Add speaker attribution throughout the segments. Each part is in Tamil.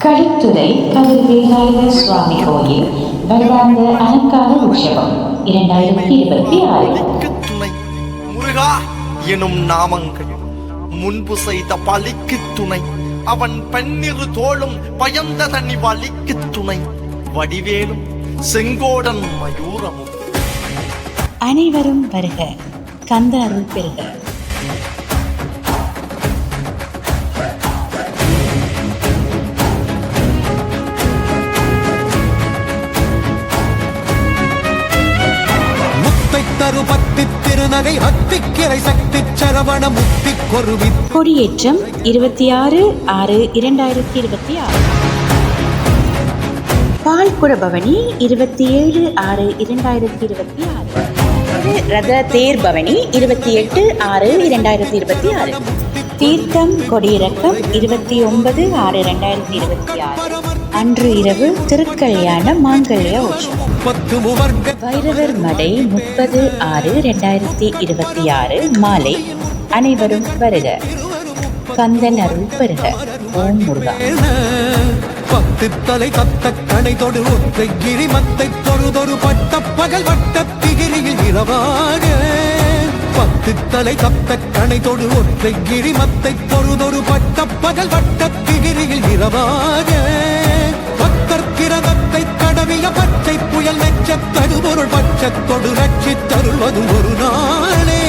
Speaker 1: களித்துறை கதிர்வேலாயுத சுவாமி கோயில் வருடாந்த அலங்கார உற்சவம் 2026.
Speaker 2: துணை முருகா எனும் நாமங்கள் முன்பு செய்த பலிக்கு துணை, அவன் பன்னிரு தோளும் பயந்த தனி வலிக்கு துணை, வடிவேலும் செங்கோடன் மயூரமும்.
Speaker 1: அனைவரும் வருக, கந்த அருள் பெறுக.
Speaker 3: திருநகை அத்திக்கிரை சக்தி சரவண முக்தி கொருவி.
Speaker 1: கொடியேற்றம் 26/6/2026. பால்குட பவனி 27/6/2026. ரத தேர் பவனி 28/6/2026. தீர்த்தம் கொடியிறக்கம் 29/6/2026. அன்று இரவு திருக்கல்யாண மாங்கல்ய உற்சவம். வைரவர் மடை 30/6/2026 மாலை. அனைவரும் வருக, கந்தன் அருள் பெறுக. ஓம் முருகா.
Speaker 3: பத்து தலை கத்த கணை தொடு ஒற்றை கிரி மத்தை தொழுதொரு பட்ட பகல் வட்ட திகிரியில் இரவாக. பத்து தலை கத்த கணை தொடு ஒற்றை கிரி மத்தை தொழுதொரு பட்ட பகல் வட்ட திகிரியில் இரவாக. பக்தர்கிரதத்தை கடவிய பச்சை புயல் நெச்சத்தருபொருள் பட்சத்தொடு ரட்சித்தருள்வதும் ஒரு நாளே.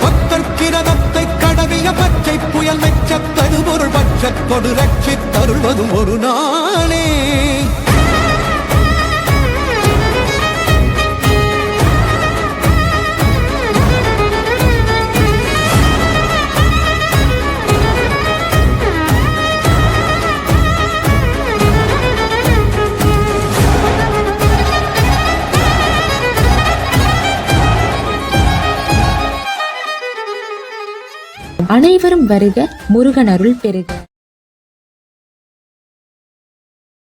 Speaker 3: பக்தர்கிரதத்தை கடவிய பச்சை புயல் நெச்சத்தருபொருள் பட்சத்தொடு ரட்சித்தருள்வதும் ஒரு நாளே.
Speaker 4: அனைவரும் வருக, முருகன் அருள் பெறுக.